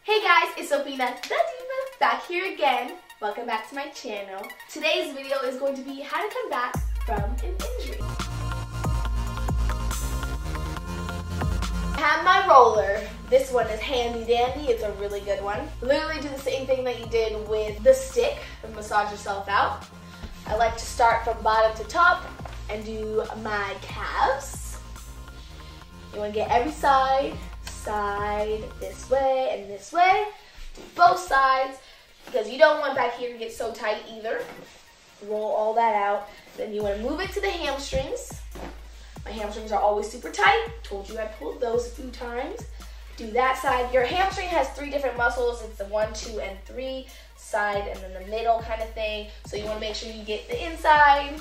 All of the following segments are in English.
Hey guys, it's Sophina the Diva back here again. Welcome back to my channel. Today's video is going to be how to come back from an injury. I have my roller. This one is handy dandy. It's a really good one. Literally do the same thing that you did with the stick and massage yourself out. I like to start from bottom to top and do my calves. You want to get every side this way and this way. Do both sides because you don't want back here to get so tight either. Roll all that out. Then you want to move it to the hamstrings. My hamstrings are always super tight. Told you I pulled those a few times. Do that side. Your hamstring has 3 different muscles. It's the 1, 2, and 3 side, and then the middle kind of thing. So you want to make sure you get the inside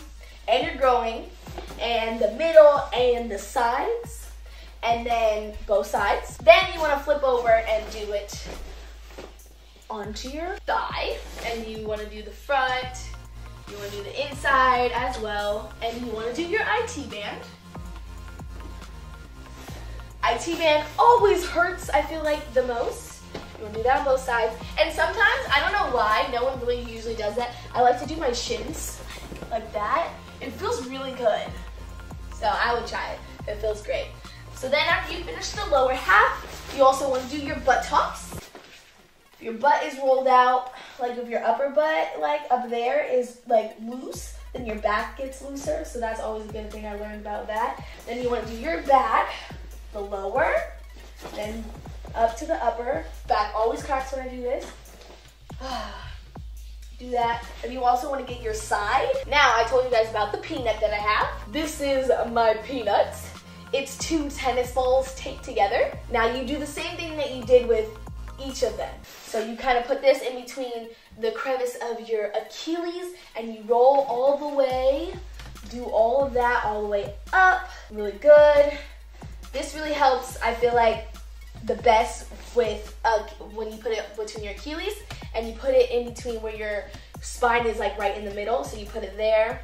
and your growing, and the middle and the sides. And then both sides. Then you want to flip over and do it onto your thigh. And you want to do the front. You want to do the inside as well. And you want to do your IT band. IT band always hurts, I feel like, the most. You want to do that on both sides. And sometimes, I don't know why, no one really usually does that. I like to do my shins like that. It feels really good. So I would try it. It feels great. So then after you finish the lower half, you also want to do your buttocks. If your butt is rolled out, like if your upper butt, like up there is like loose, then your back gets looser. So that's always a good thing I learned about that. Then you want to do your back, the lower, then up to the upper. Back always cracks when I do this. Do that. And you also want to get your side. Now I told you guys about the peanut that I have. This is my peanut. It's 2 tennis balls taped together. Now you do the same thing that you did with each of them. So you kind of put this in between the crevice of your Achilles and you roll all the way. Do all of that all the way up. Really good. This really helps, I feel like, the best with when you put it between your Achilles and you put it in between where your spine is like right in the middle. So you put it there.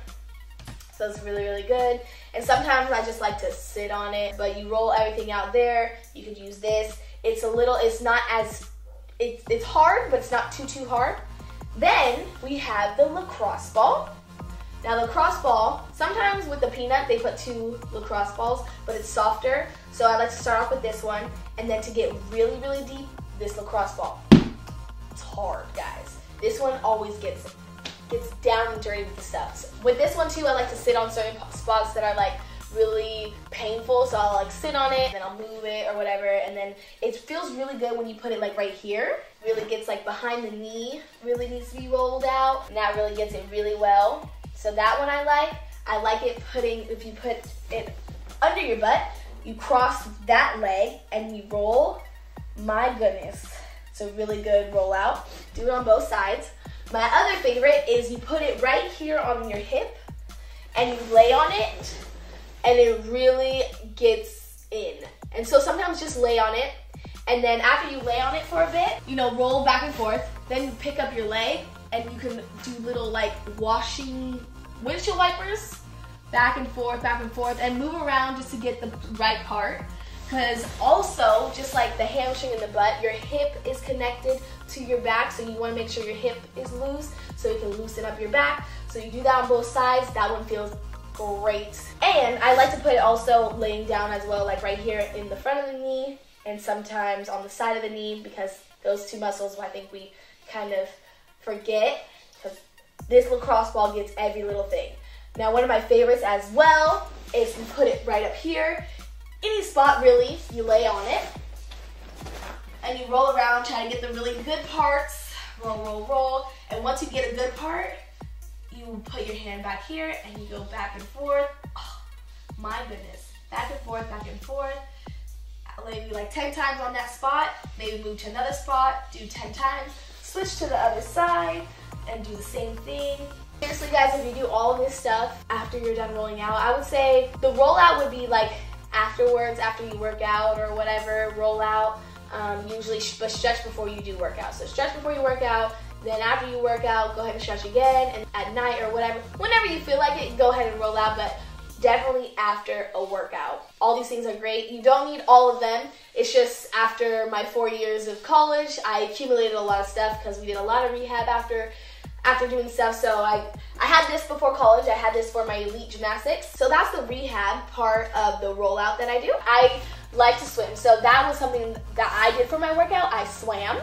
So it's really, really good. And sometimes I just like to sit on it, but you roll everything out there. You could use this. It's hard, but it's not too hard. Then we have the lacrosse ball. Now lacrosse ball, sometimes with the peanut, they put 2 lacrosse balls, but it's softer. So I like to start off with this one, and then to get really, really deep, this lacrosse ball. It's hard, guys. This one always gets down and dirty with the stuff. With this one too, I like to sit on certain spots that are like really painful. So I'll like sit on it, then I'll move it or whatever. And then it feels really good when you put it like right here. Really gets like behind the knee, really needs to be rolled out. And that really gets it really well. So that one I like. I like it if you put it under your butt, you cross that leg and you roll. My goodness. It's a really good roll out. Do it on both sides. My other favorite is you put it right here on your hip and you lay on it and it really gets in. And so sometimes just lay on it, and then after you lay on it for a bit, roll back and forth, then you pick up your leg and you can do little like washing windshield wipers, back and forth, and move around just to get the right part. Because also, just like the hamstring and the butt, your hip is connected to your back, so you want to make sure your hip is loose so you can loosen up your back. So you do that on both sides. That one feels great. And I like to put it also laying down as well, like right here in the front of the knee and sometimes on the side of the knee, because those 2 muscles I think we kind of forget, because this lacrosse ball gets every little thing. Now one of my favorites as well is you put it right up here. Any spot really, you lay on it and you roll around, try to get the really good parts. Roll. And once you get a good part, you put your hand back here and you go back and forth. Oh, my goodness. Back and forth. Maybe like 10 times on that spot. Maybe move to another spot, do 10 times. Switch to the other side and do the same thing. Seriously guys, if you do all of this stuff after you're done rolling out, I would say the rollout would be like afterwards, after you work out or whatever, roll out, usually, but stretch before you do work out. So stretch before you work out, then after you work out, go ahead and stretch again, and at night or whatever, whenever you feel like it, go ahead and roll out, but definitely after a workout. All these things are great. You don't need all of them. It's just after my 4 years of college, I accumulated a lot of stuff because we did a lot of rehab after doing stuff. So I had this before college. I had this for my elite gymnastics. So that's the rehab part of the rollout that I do. I like to swim. So that was something that I did for my workout. I swam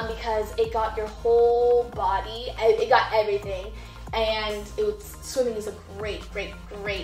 because it got your whole body, it got everything. And swimming is a great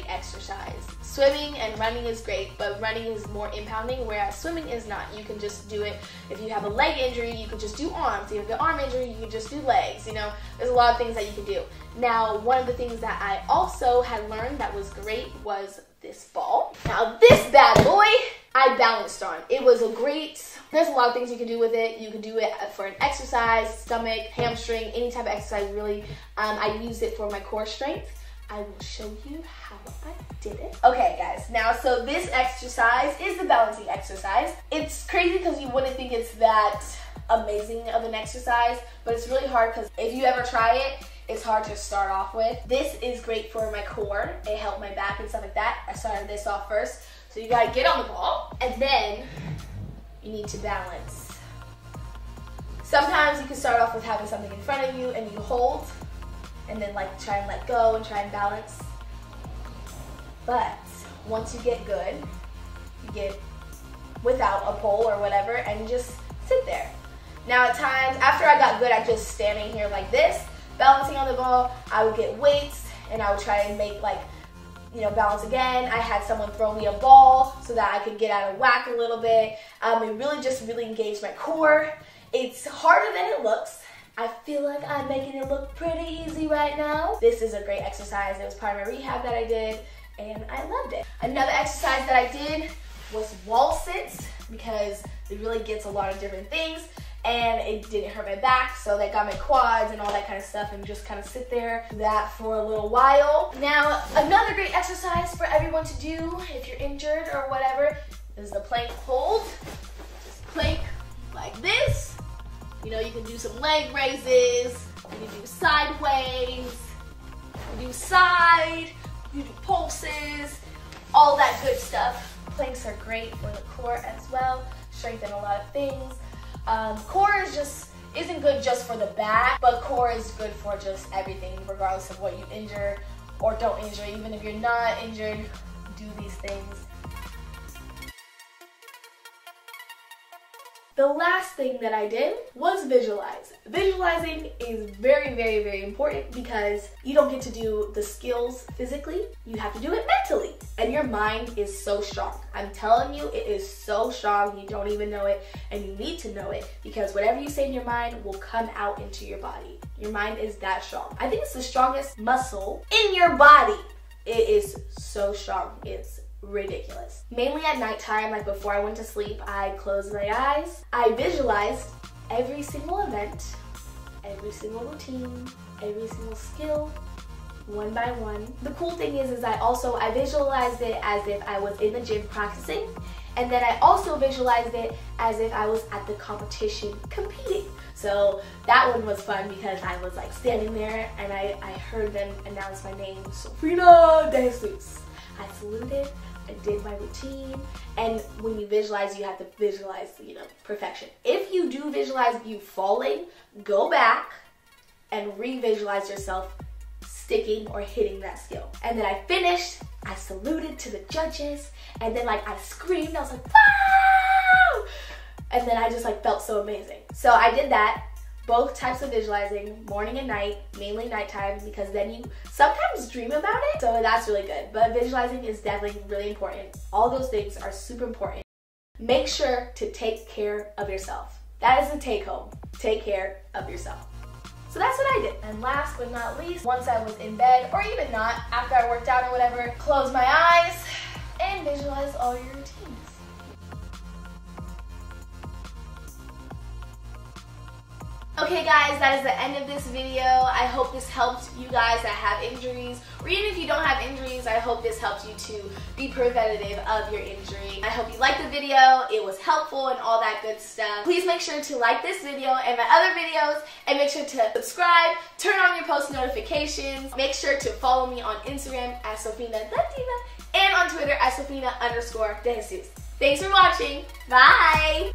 exercise. Swimming and running is great, but running is more impounding, whereas swimming is not. You can just do it. If you have a leg injury, you can just do arms. If you have an arm injury, you can just do legs. You know, there's a lot of things that you can do. Now, one of the things that I also had learned that was great was this ball. Now, this bad boy, I balanced on. It was a great, there's a lot of things you can do with it. You can do it for an exercise, stomach, hamstring, any type of exercise really. I use it for my core strength. I will show you how I did it. Okay guys, now so this exercise is the balancing exercise. It's crazy because you wouldn't think it's that amazing of an exercise, but it's really hard because if you ever try it, it's hard to start off with. This is great for my core. It helped my back and stuff like that. I started this off first. So you gotta get on the ball and then you need to balance. Sometimes you can start off with having something in front of you and you hold and then like try and let go and try and balance. But once you get good, you get without a pole or whatever and you just sit there. Now at times, after I got good at just standing here like this, balancing on the ball, I would get weights and I would try and make like, you know, balance again. I had someone throw me a ball so that I could get out of whack a little bit. It really engaged my core. It's harder than it looks. I feel like I'm making it look pretty easy right now. This is a great exercise. It was part of my rehab that I did and I loved it. Another exercise that I did was wall sits because it really gets a lot of different things and it didn't hurt my back, so that got my quads and all that kind of stuff, and just kind of sit there, do that for a little while. Now, another great exercise for everyone to do if you're injured or whatever is the plank hold. Just plank like this. You know, you can do some leg raises, you can do sideways, you can do side, you can do pulses, all that good stuff. Planks are great for the core as well, strengthen a lot of things. Core isn't good just for the back, but core is good for just everything, regardless of what you injure or don't injure. Even if you're not injured, do these things. The last thing that I did was visualize. Visualizing is very important because you don't get to do the skills physically, you have to do it mentally. And your mind is so strong. I'm telling you, it is so strong, you don't even know it, and you need to know it because whatever you say in your mind will come out into your body. Your mind is that strong. I think it's the strongest muscle in your body. It is so strong, it's ridiculous. Mainly at nighttime, like before I went to sleep, I closed my eyes. I visualized every single event, every single routine, every single skill, one by one. The cool thing is I visualized it as if I was in the gym practicing, and then I also visualized it as if I was at the competition competing. So that one was fun because I was like standing there and I heard them announce my name, Sofina De Jesus. I saluted, I did my routine, and when you visualize, you have to visualize, you know, perfection. If you do visualize you falling, go back and re-visualize yourself sticking or hitting that skill. And then I finished, I saluted to the judges, and then like I screamed, I was like, wow! And then I just like felt so amazing. So I did that. Both types of visualizing, morning and night, mainly nighttime, because then you sometimes dream about it, so that's really good. But visualizing is definitely really important. All those things are super important. Make sure to take care of yourself. That is the take home. Take care of yourself. So that's what I did. And last but not least, once I was in bed, or even not, after I worked out or whatever, close my eyes and visualize all your routines. Okay guys, that is the end of this video. I hope this helped you guys that have injuries, or even if you don't have injuries, I hope this helped you to be preventative of your injury. I hope you liked the video, it was helpful and all that good stuff. Please make sure to like this video and my other videos, and make sure to subscribe, turn on your post notifications, make sure to follow me on Instagram at Sofina_the_Diva and on Twitter at Sofina_DeJesus. Thanks for watching. Bye!